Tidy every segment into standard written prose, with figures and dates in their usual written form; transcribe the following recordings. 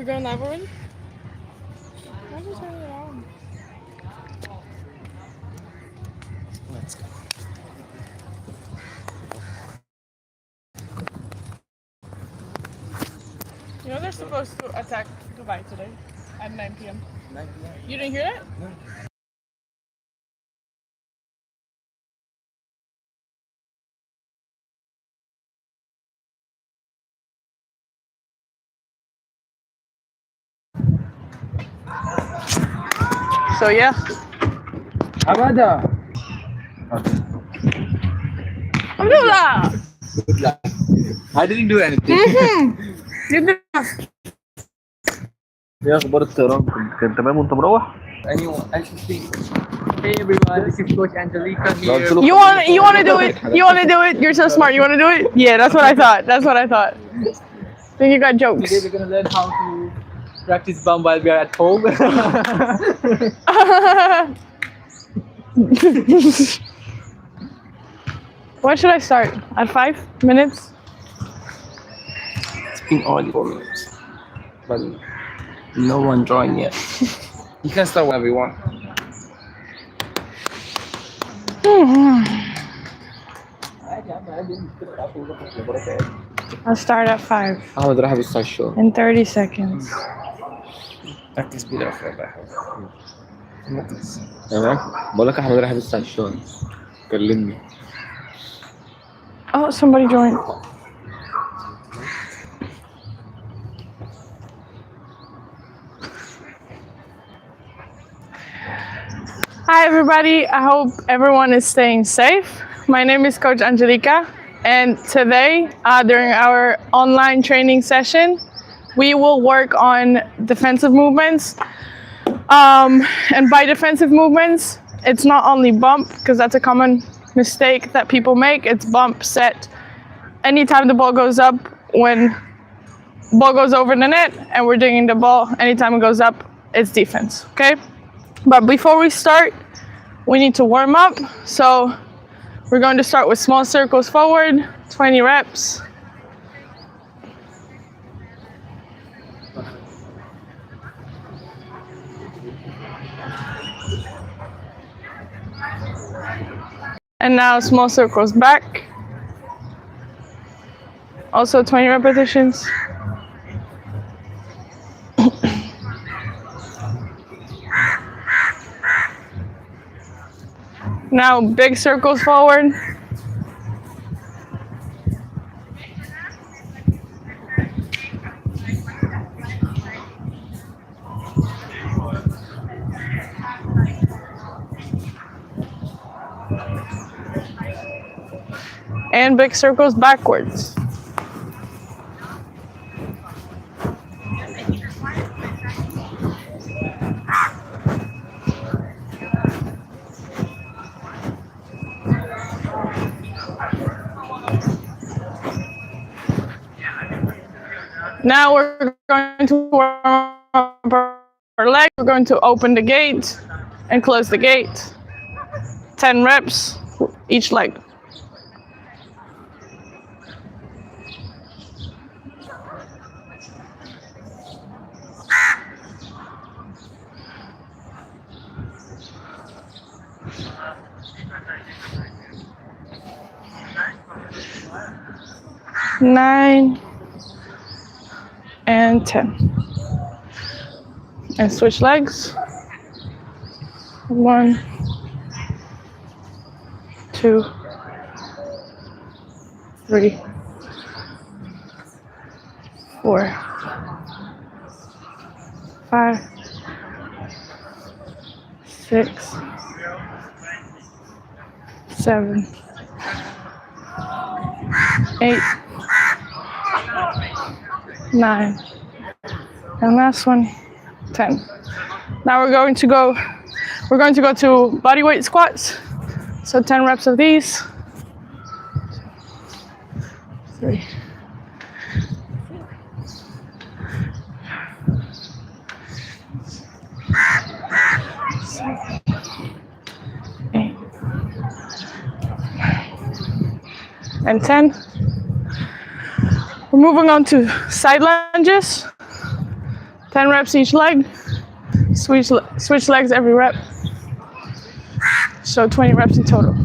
going live already? Why did you turn it on? Let's go. You know they're supposed to attack Dubai today at 9 p.m. 9 p.m. You didn't hear that? No. So yeah. Amada. Abdullah! Good luck. I didn't do anything. You did. يا اخبار الطيران كان تمام وانت مروح؟ Anyone, I should speak. Hey everyone, this is Coach Angelica here. You wanna do it? You wanna do it? You're so smart. You wanna do it? Yeah, that's what I thought. That's what I thought. Then you got jokes. Today we're gonna learn how to practice bum while we are at home. When should I start? At 5 minutes? It's been only 4 minutes, but no one joined yet. You can start whenever you want. I'll start at 5 أحمد راح يبص على الشغل. in 30 seconds. ركز بيدك في البحر. تمام؟ بقول لك أحمد راح يبص على الشغل. كلمني. Oh, somebody joined. Hi everybody, I hope everyone is staying safe. My name is Coach Angelica, and today during our online training session we will work on defensive movements, and by defensive movements it's not only bump, because that's a common mistake that people make. It's bump, set, anytime the ball goes up, when ball goes over the net and we're digging the ball, anytime it goes up, it's defense, okay? But before we start, we need to warm up. So we're going to start with small circles forward, 20 reps. And now small circles back. Also 20 repetitions. Now big circles forward. And big circles backwards. Now we're going to warm up our leg. We're going to open the gate and close the gate. 10 reps each leg. Nine and 10. And switch legs. 1, 2, 3, 4, 5, 6, 7, 8, 9, and last one, 10. Now we're going to go to body weight squats. So 10 reps of these. 3, 7, 8, and 10. We're moving on to side lunges. 10 reps each leg. Switch legs every rep. So 20 reps in total.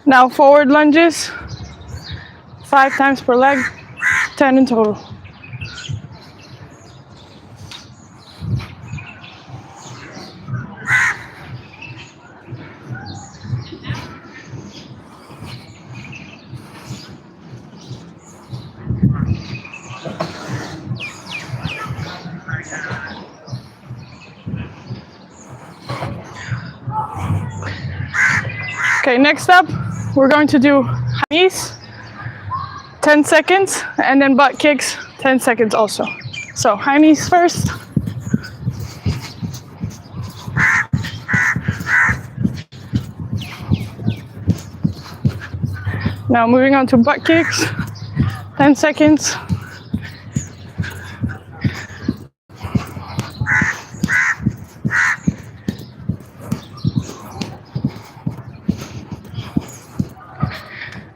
Now forward lunges, 5 times per leg, 10 in total. Okay, next up, we're going to do high knees, 10 seconds, and then butt kicks, 10 seconds also. So high knees first. Now moving on to butt kicks, 10 seconds.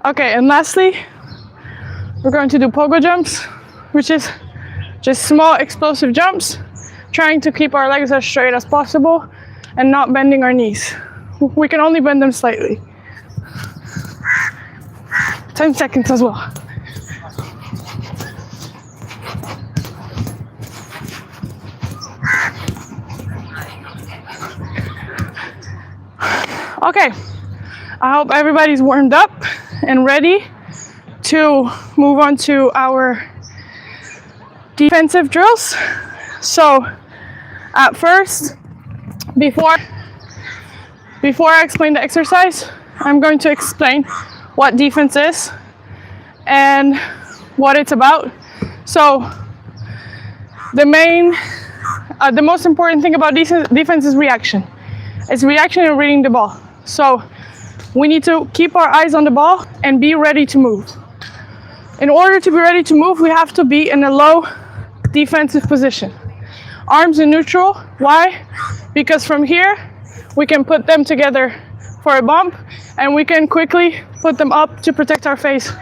Okay, and lastly, we're going to do pogo jumps, which is just small explosive jumps, trying to keep our legs as straight as possible and not bending our knees. We can only bend them slightly. 10 seconds as well. Okay, I hope everybody's warmed up and ready to move on to our defensive drills. So at first, before I explain the exercise, I'm going to explain what defense is and what it's about. So the most important thing about defense is reaction. It's reaction and reading the ball. So we need to keep our eyes on the ball and be ready to move. In order to be ready to move, we have to be in a low defensive position. Arms in neutral. Why? Because from here, we can put them together for a bump, and we can quickly put them up to protect our face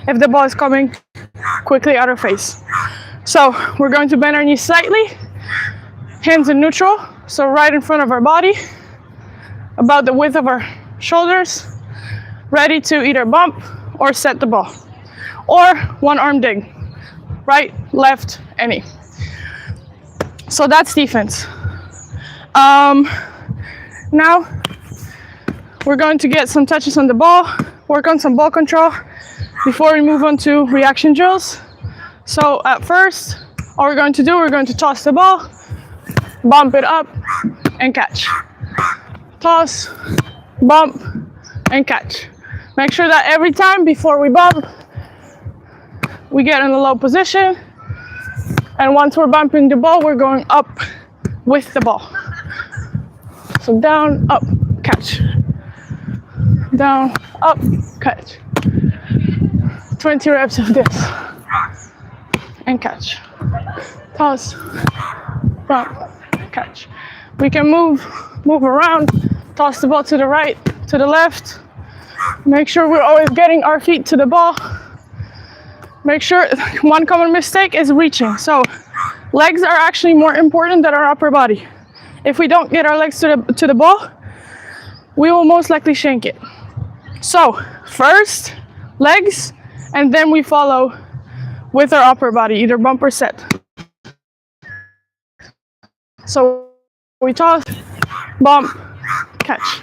if the ball is coming quickly at our face. So we're going to bend our knees slightly, hands in neutral, so right in front of our body, about the width of our shoulders, ready to either bump or set the ball, or one arm dig, right, left, any. So that's defense. Now we're going to get some touches on the ball, work on some ball control before we move on to reaction drills. So at first, all we're going to do, we're going to toss the ball, bump it up, and catch. Toss, bump, and catch. Make sure that every time before we bump, we get in a low position. And once we're bumping the ball, we're going up with the ball. So down, up, catch. Down, up, catch. 20 reps of this. And catch. Toss, bump, catch. We can move around, toss the ball to the right, to the left. Make sure we're always getting our feet to the ball. Make sure, one common mistake is reaching. So legs are actually more important than our upper body. If we don't get our legs to the ball, we will most likely shank it. So first, legs, and then we follow with our upper body, either bump or set. So we toss, bump, catch.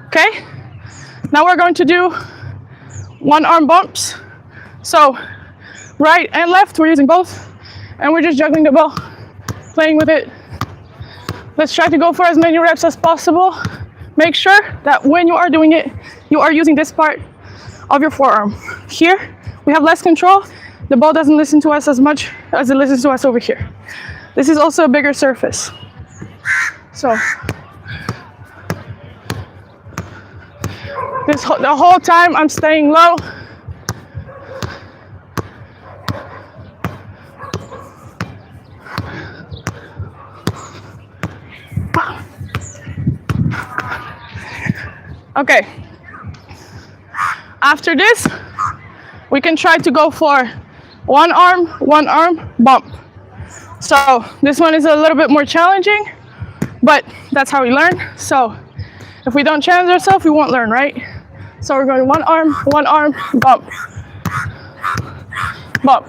Okay? Now we're going to do one arm bumps. So right and left, we're using both, and we're just juggling the ball, playing with it Let's try to go for as many reps as possible. Make sure that when you are doing it, you are using this part of your forearm. Here, we have less control. The ball doesn't listen to us as much as it listens to us over here. This is also a bigger surface. So, the whole time I'm staying low. Okay. After this, we can try to go for one arm, bump. So this one is a little bit more challenging, but that's how we learn. So if we don't challenge ourselves, we won't learn, right? So we're going one arm, bump, bump.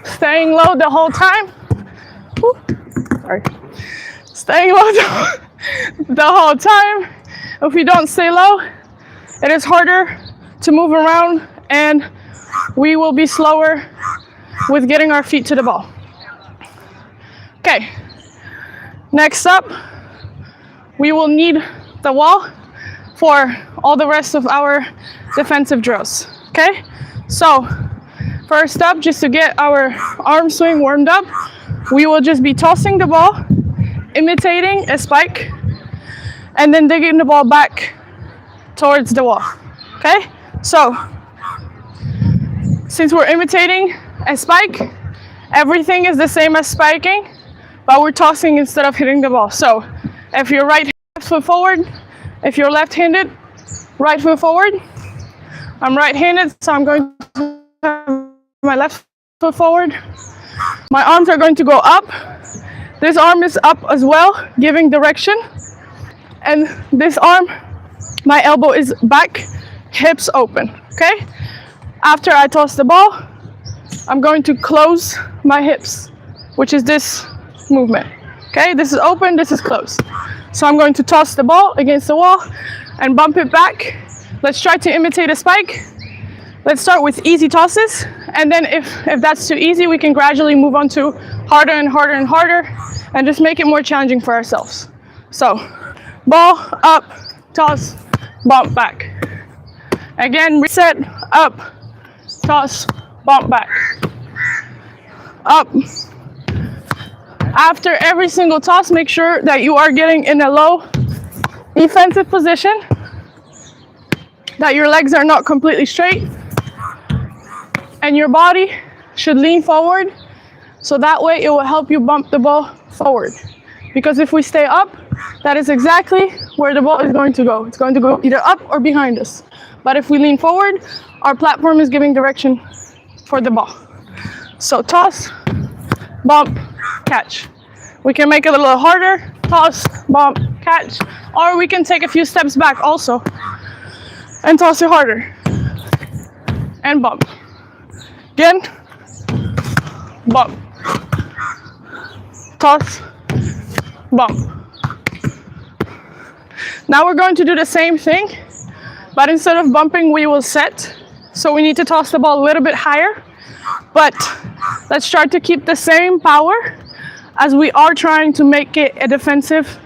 Staying low the whole time. Ooh, sorry. Staying low the whole time. If we don't stay low, it is harder to move around and we will be slower with getting our feet to the ball. Okay, next up, we will need the wall for all the rest of our defensive drills, okay? So, first up, just to get our arm swing warmed up, we will just be tossing the ball, imitating a spike, and then digging the ball back towards the wall, okay? So, since we're imitating a spike, everything is the same as spiking, but we're tossing instead of hitting the ball. So, if you're right foot forward, if you're left-handed, right foot forward. I'm right-handed, so I'm going to have my left foot forward. My arms are going to go up. This arm is up as well, giving direction. And this arm, my elbow is back, hips open, okay? After I toss the ball, I'm going to close my hips, which is this movement, okay? This is open, this is closed. So I'm going to toss the ball against the wall and bump it back. Let's try to imitate a spike. Let's start with easy tosses, and then if that's too easy, we can gradually move on to harder and harder and harder, and just make it more challenging for ourselves. So, ball, up, toss, bump back. Again, reset, up, toss, bump back. Up. After every single toss, make sure that you are getting in a low defensive position, that your legs are not completely straight, and your body should lean forward, so that way it will help you bump the ball forward. Because if we stay up, that is exactly where the ball is going to go. It's going to go either up or behind us. But if we lean forward, our platform is giving direction for the ball. So toss, bump, catch. We can make it a little harder. Toss, bump, catch. Or we can take a few steps back also and toss it harder. And bump. Again, bump. Toss, bump. Now we're going to do the same thing, but instead of bumping, we will set. So we need to toss the ball a little bit higher, but let's try to keep the same power as we are trying to make it a defensive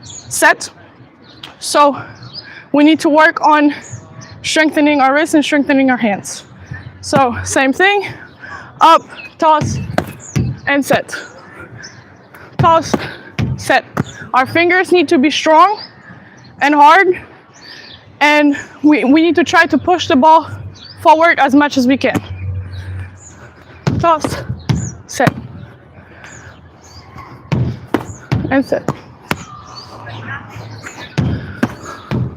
set. So we need to work on strengthening our wrists and strengthening our hands. So same thing, up, toss, and set. Toss, set. Our fingers need to be strong and hard, and we need to try to push the ball forward as much as we can. Toss, set, and set.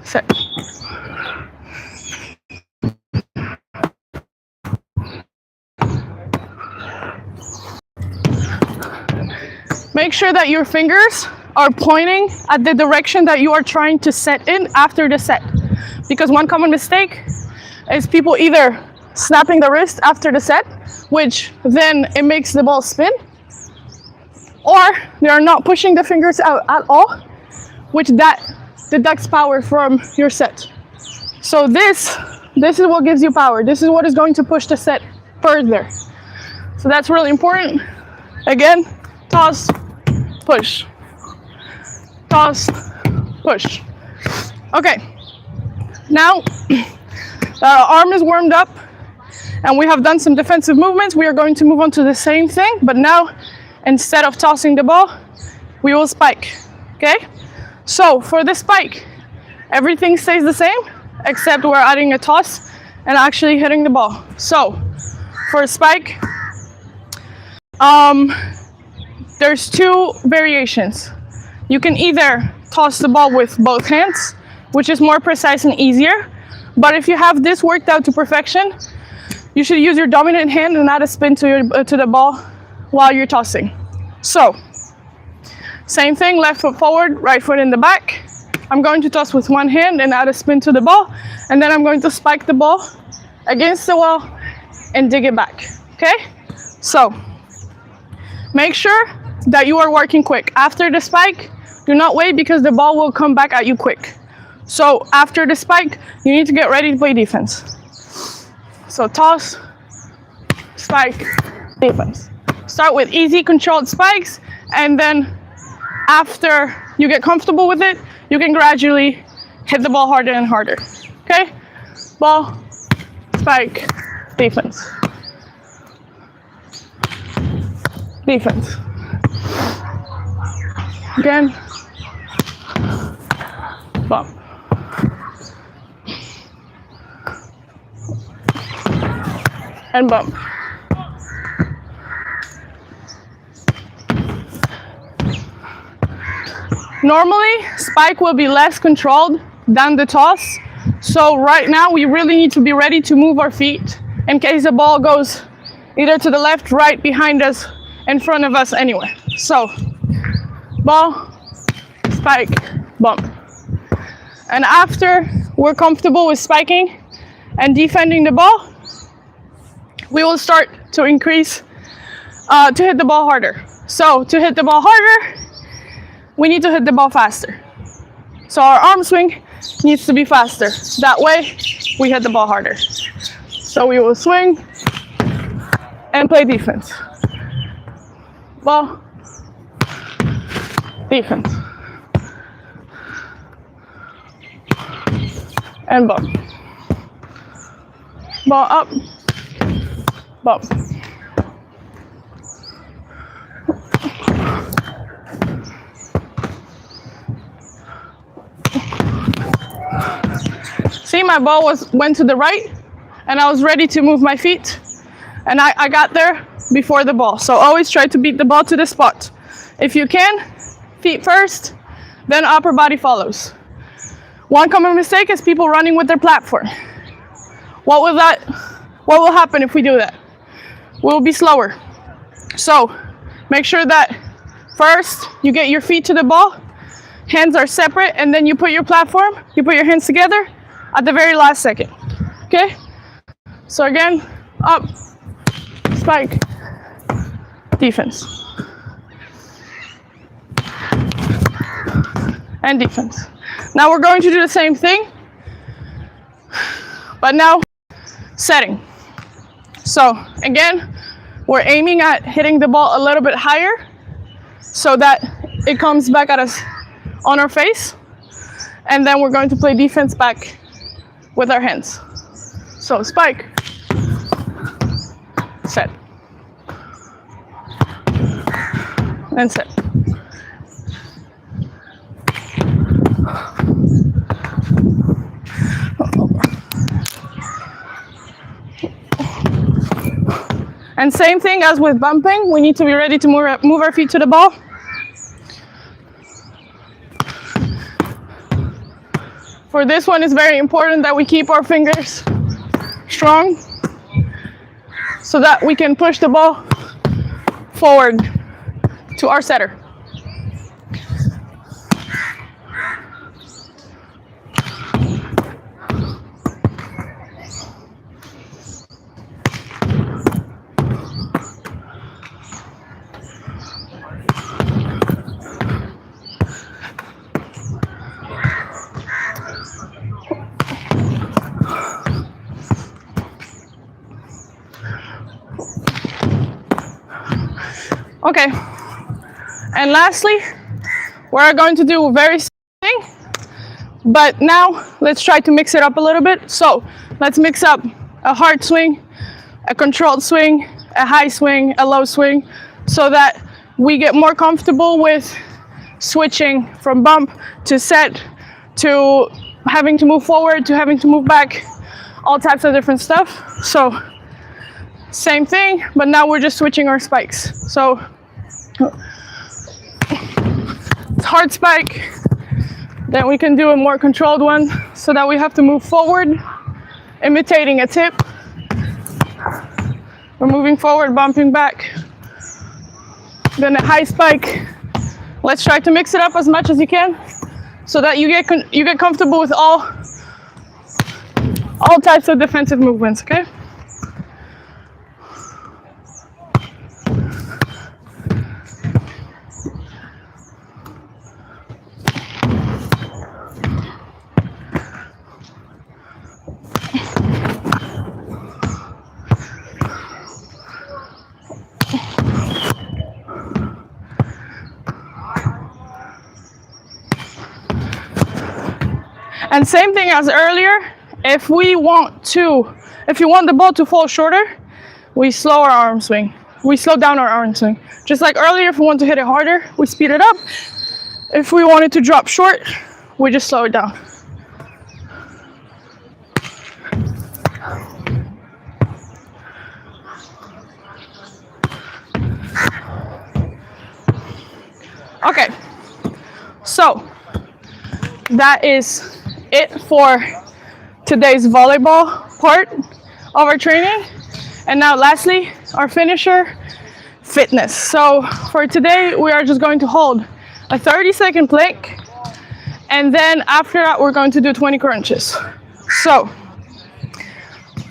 Set. Make sure that your fingers are pointing at the direction that you are trying to set in after the set. Because one common mistake is people either snapping the wrist after the set, which then it makes the ball spin, or they are not pushing the fingers out at all, which that deducts power from your set. So this is what gives you power. This is what is going to push the set further. So that's really important. Again, toss, push. Toss, push. Okay, now that our arm is warmed up and we have done some defensive movements, we are going to move on to the same thing, but now instead of tossing the ball, we will spike, okay? So for the spike, everything stays the same, except we're adding a toss and actually hitting the ball. So for a spike, there's two variations. You can either toss the ball with both hands, which is more precise and easier, but if you have this worked out to perfection, you should use your dominant hand and add a spin to the ball while you're tossing. So, same thing, left foot forward, right foot in the back. I'm going to toss with one hand and add a spin to the ball, and then I'm going to spike the ball against the wall and dig it back, okay? So, make sure that you are working quick. After the spike, do not wait because the ball will come back at you quick. So after the spike, you need to get ready to play defense. So toss, spike, defense. Start with easy controlled spikes, and then after you get comfortable with it, you can gradually hit the ball harder and harder. Okay? Ball, spike, defense. Defense. Again, bump. And bump. Normally, spike will be less controlled than the toss. So right now, we really need to be ready to move our feet in case the ball goes either to the left, right, behind us, in front of us, anywhere. So, ball, spike, bump. And after we're comfortable with spiking and defending the ball, we will start to increase, to hit the ball harder. So to hit the ball harder, we need to hit the ball faster. So our arm swing needs to be faster. That way, we hit the ball harder. So we will swing and play defense. Ball, defense. And bump. Ball up, bump. See, my ball went to the right, and I was ready to move my feet, and I got there before the ball. So always try to beat the ball to the spot. If you can, feet first, then upper body follows. One common mistake is people running with their platform. What will happen if we do that? We'll be slower. So make sure that first you get your feet to the ball, hands are separate, and then you put your platform, you put your hands together at the very last second. Okay? So again, up, spike, defense. And defense. Now we're going to do the same thing, but now setting. So again, we're aiming at hitting the ball a little bit higher so that it comes back at us on our face, and then we're going to play defense back with our hands. So spike, set, and set. And same thing as with bumping, we need to be ready to move our feet to the ball. For this one, it's very important that we keep our fingers strong so that we can push the ball forward to our setter. Okay. And lastly, we're going to do a very same thing, but now let's try to mix it up a little bit. So let's mix up a hard swing, a controlled swing, a high swing, a low swing, so that we get more comfortable with switching from bump to set to having to move forward to having to move back, all types of different stuff. So same thing, but now we're just switching our spikes. So hard spike, then we can do a more controlled one so that we have to move forward, imitating a tip. We're moving forward, bumping back. Then a high spike. Let's try to mix it up as much as you can so that you get comfortable with all types of defensive movements, okay? And same thing as earlier, if you want the ball to fall shorter, we slow our arm swing. We slow down our arm swing. Just like earlier, if we want to hit it harder, we speed it up. If we want it to drop short, we just slow it down. Okay, so that is it for today's volleyball part of our training. And now lastly, our finisher, fitness. So for today, we are just going to hold a 30-second plank, and then after that, we're going to do 20 crunches. So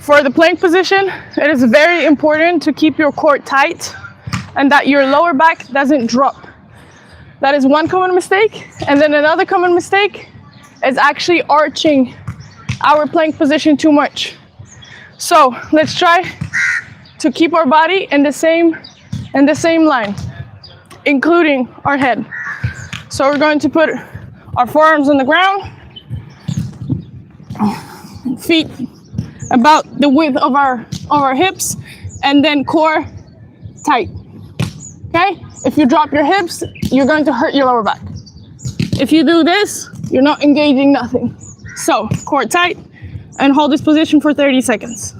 for the plank position, it is very important to keep your core tight and that your lower back doesn't drop. That is one common mistake. And then another common mistake is actually arching our plank position too much. So let's try to keep our body in the same line, including our head. So we're going to put our forearms on the ground, feet about the width of our hips, and then core tight. Okay? If you drop your hips, you're going to hurt your lower back. If you do this, you're not engaging nothing. So, core tight, and hold this position for 30 seconds.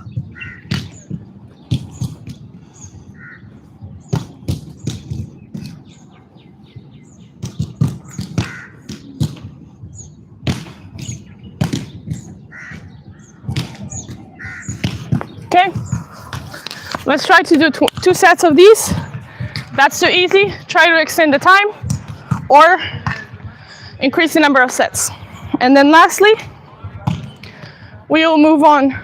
Okay, let's try to do two sets of these. That's too easy. Try to extend the time or increase the number of sets. And then lastly, we will move on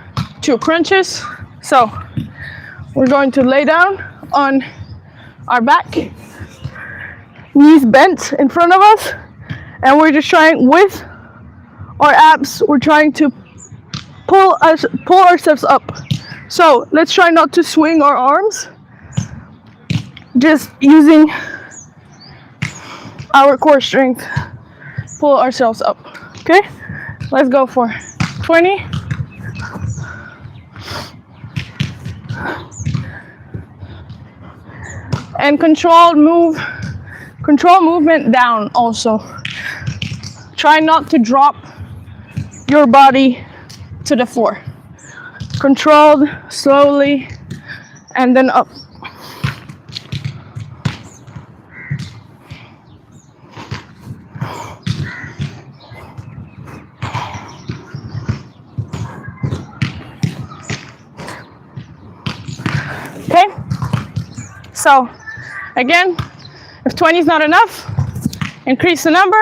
to crunches. So we're going to lay down on our back, knees bent in front of us, and we're just trying with our abs, we're trying to pull ourselves up. So let's try not to swing our arms, just using our core strength, pull ourselves up. Okay, let's go for 20. And control movement down also. Try not to drop your body to the floor. Controlled, slowly, and then up. Okay, so again, if 20 is not enough, increase the number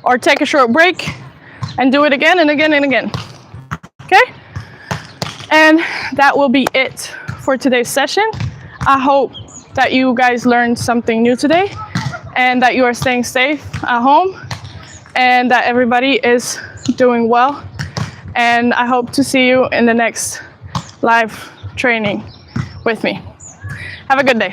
or take a short break and do it again and again and again. Okay, and that will be it for today's session. I hope that you guys learned something new today and that you are staying safe at home and that everybody is doing well. And I hope to see you in the next live training with me. Have a good day.